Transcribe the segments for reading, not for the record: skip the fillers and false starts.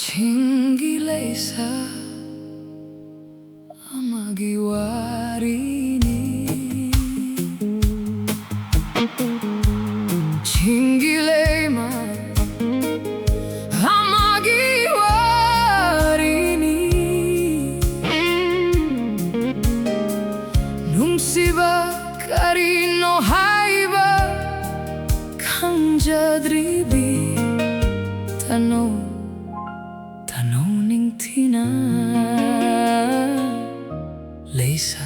Chingilaysa amagiwarini Chingilema amagiwarini Nungshi karino haiba kangjadribi tano Ningtina Leisa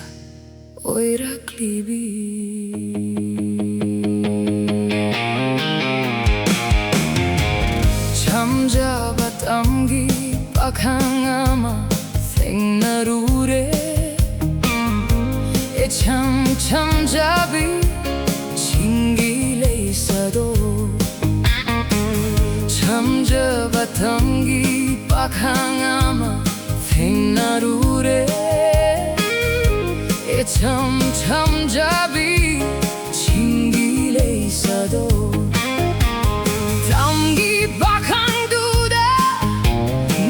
oiraklibi Chamjaba tamgi pakhang ama thengnarure E chamjabi chingi leisa do Chamjaba tamgi pakhang ama thengnarure E chamjabi chingi leisa do Tamgi pakhang duda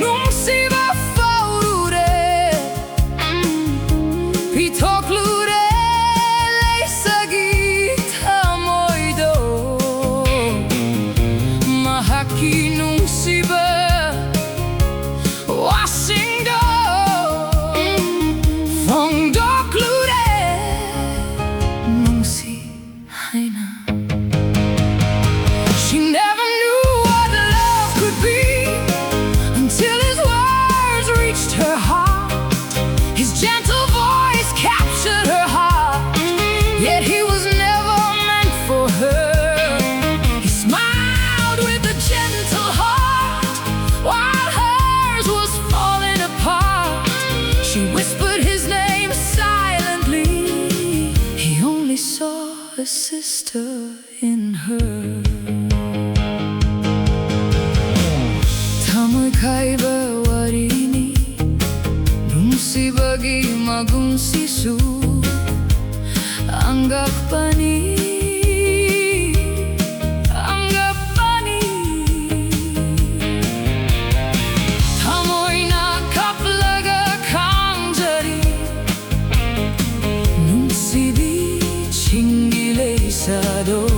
Nungshi faurure Pitoklure leisa gita moido Mahaki Nungshi a sister in her Tamay kaiba warini Nungshi bagi magung sisu Anggap pani Tamoy na kaplaga kangjari Nungshi di Sado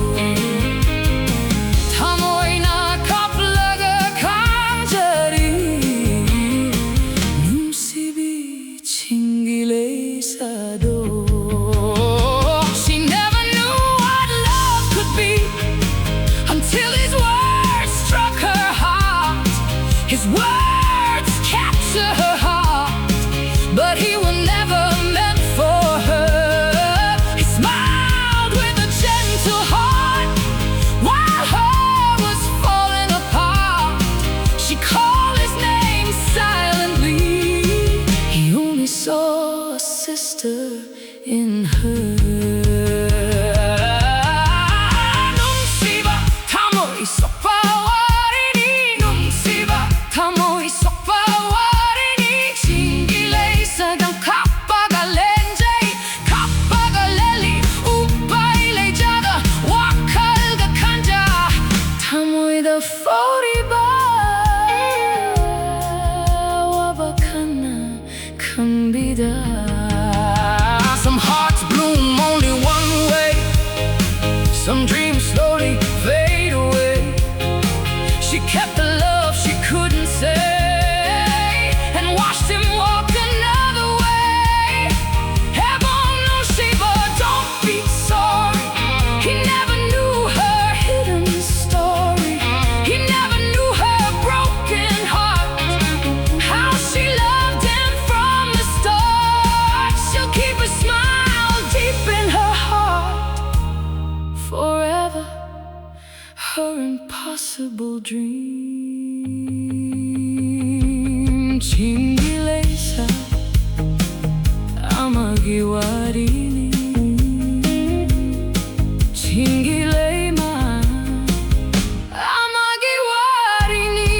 Tamoy na kaplaga kangjari Nungshi bi chingilay sado She never knew what love could be Until his words struck her heart His words capture her heart But he was never meant for her Saw a sister in her Nungshi tamoy sokpa warini Nungshi tamoy sokpa warini Chingilay sagang kappaga lenjay kappaga leli upay lejada wakalga kanja Tamoy the 40 ba wabakana Some hearts bloom only one way Some dreams slowly fade away She kept the love she couldn't say And watched him walk another way Heaven knows she, but don't be sorry He never knew her hidden story He never knew her broken heart How she loved him forever, her impossible dream Chingilaysa amagiwarini Chingilema amagiwarini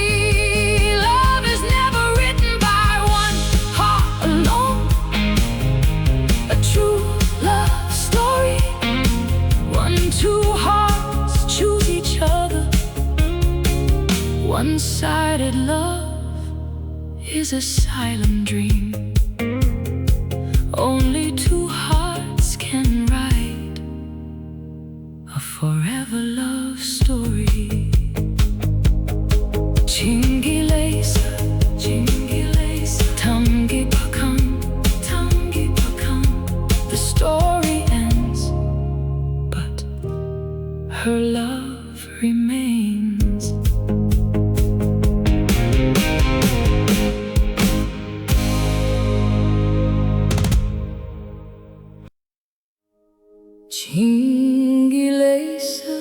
Love is never written by one heart alone A true love story Two hearts choose each other One-sided love is a silent dream. Only two hearts can write a forever love story. Chingi laisa, TAMGI Pakhang. The story ends, but her love remains. Chingi laisa,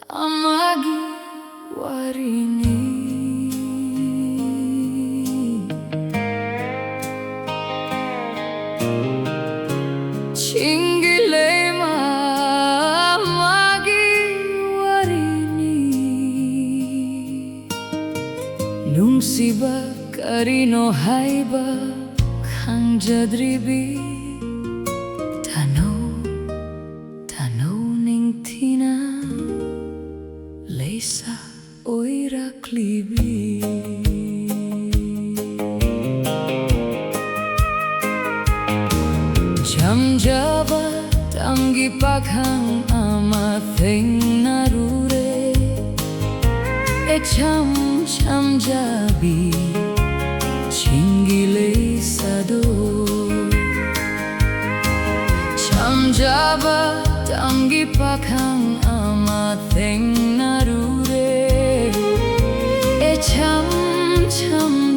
amagi warini. Chingi lema, amagi warini. Nungshi ba karino haiba khang jadribi. Tina Leisa oira klibi. Jam jaba TAMGI Pakhang ama thing narure. E cham jabi Chingi Leisa do. Cham jaba TAMGI Pakhang ama thing narure. E cham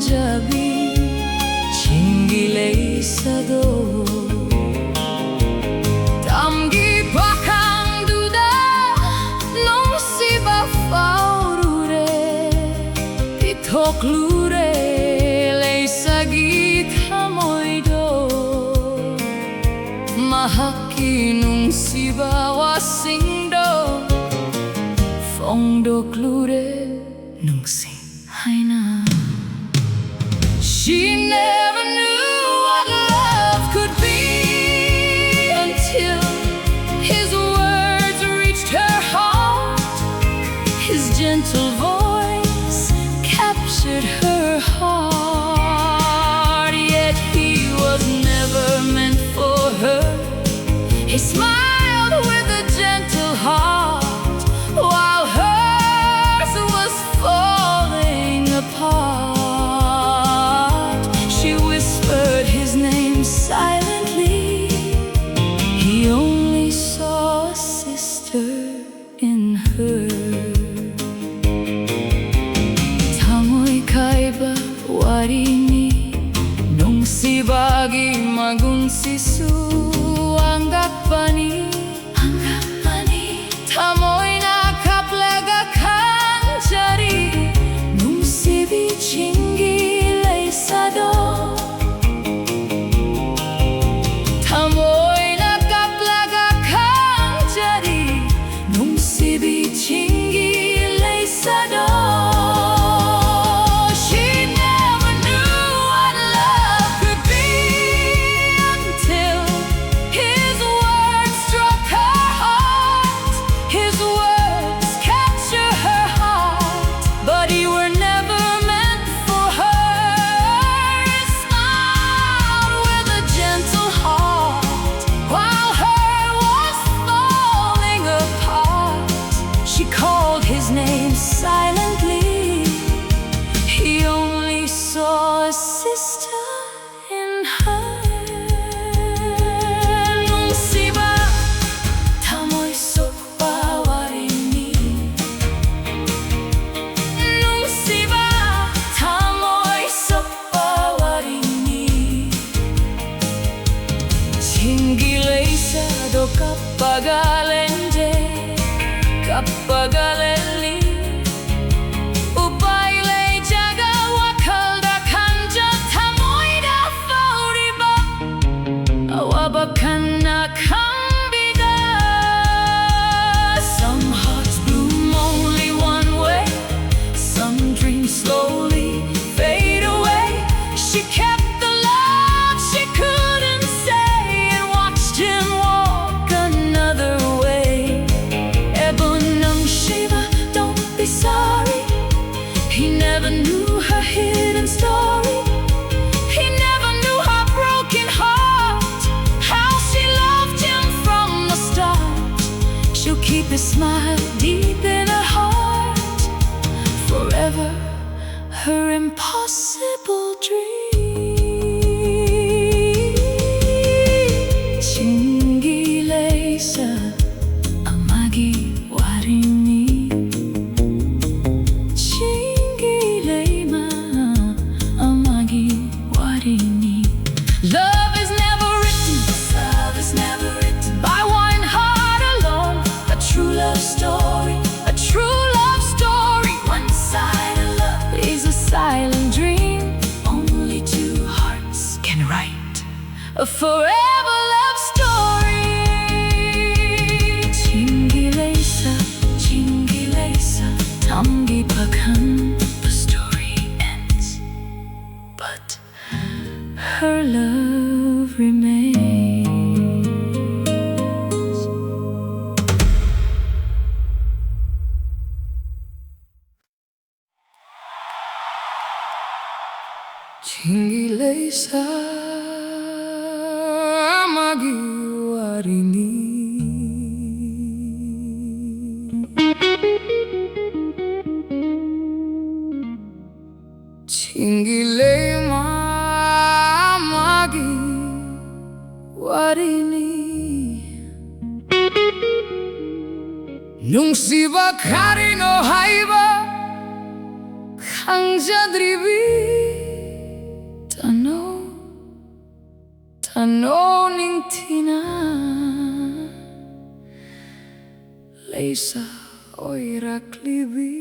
jabi Chingi Leisa do. TAMGI Pakhang duda Nungshi ba faurure. Ithok lure Leisa gi thamoido. Mahaki Nungshi ba wasingdo. Fongdo klure Nungshi haina. She never knew what love could be until his words reached her heart. His gentle voice captured her heart. Yet he was never meant for her. He smiled with a gentle heart while hers was falling apart. She whispered his name silently. He only saw a sister in her. Tamoi kaiba warini. Nungshi bagi magun sisu. Anggap pani Tamoy na kaplega kanjari. Nungshi bi Chingi Leisa do. Tamoy na kaplega kanjari. Nungshi bi Chingi Leisa do. His name silently. He only saw a sister in her. Nungshi ba tamoy sokpa warini. Nungshi ba tamoy sokpa warini. Chingi Leisa do kapagalenje. Kapagaleli upaile jaga wakalda kanja tamoida fauriba awabakana kambida. Some hearts bloom only one way. Some dreams slowly fade away. She kept the love she couldn't say and watched him walk another way. a forever love story. Chingilesa, Chingilesa, TAMGI PAKHANG. The story ends, but her love remains. Chingilesa magiwarini. Chingilema magiwarini. Nungshi bakari no haiba kangjadribi. Tano ning tina Leisa oirak libi.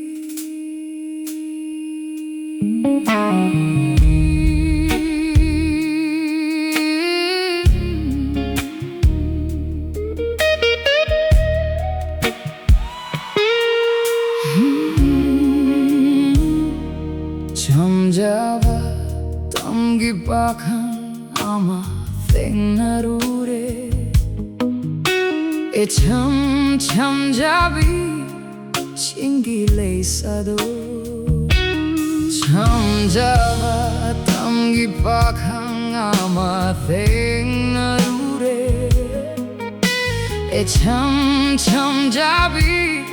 Chamjava tamgi pakhang ama tengarure. E cham jabi Chingilesa do. Chamjava tamgi pakhang ama tengarure. E cham jabi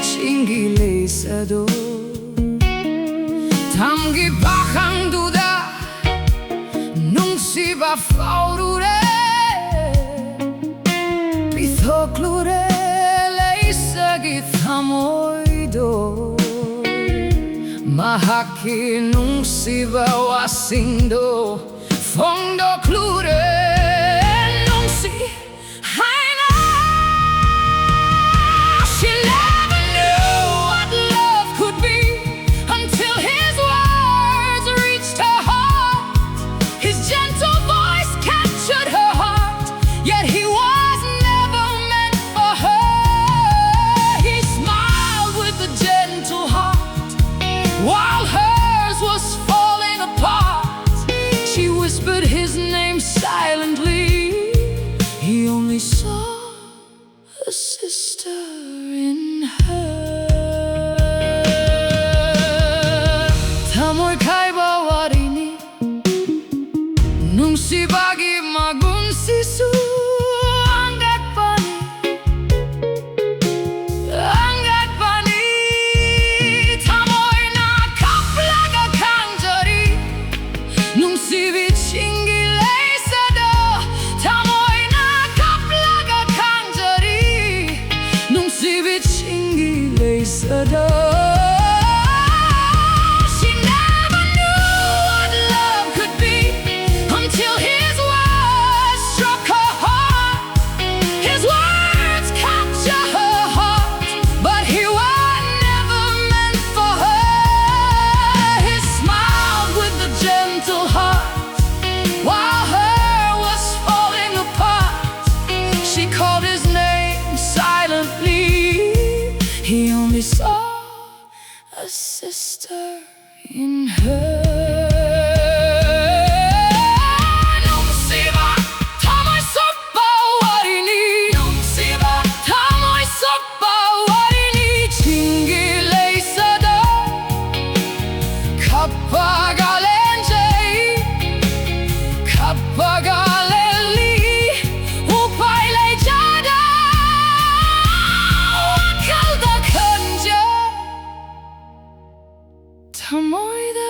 Chingilesa do. TAMGI PAKHANG duda Nungshi ba faurure. Pithoklure leisa githamoido. Mahaki Nungshi ba wasindo fondo klure. Nungshi haina. She never knew what love could be until his words reached her heart. His gentle voice captured her heart, yet he was never meant for her. He smiled with a gentle heart while hers was falling apart. She whispered his name silently. He only saw a sister in her. Tamoy kaiba warini Nungshi bagi magun sisu. Anggak pani Tamoy na kaplaga kangjari. Nungshi vi Chingilesa do. Tamoy na kaplaga kangjari. Nungshi vi Chingilesa do. She never knew what love could be until his words struck her heart. His words captured her heart, but he was never meant for her. He smiled with a gentle heart while her was falling apart. She called his name silently. He only saw a sister in her. Nungshi ba tamoy sokpa warini. Nungshi ba tamoy sokpa warini. Chingilesa do. Kapagalenjay, kapagaleli. Upailay jada wakal da kanja. Tamoy da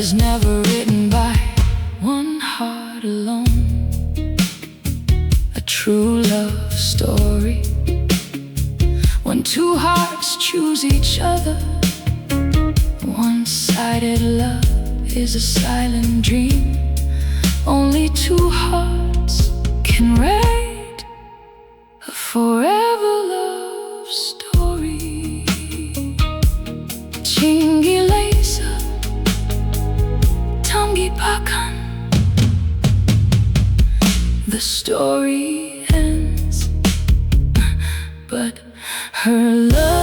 is never written by one heart alone. A true love story, when two hearts choose each other. One-sided love is a silent dream. Only two hearts can write a forever love story. TAMGI Pakhan. The story ends, but her love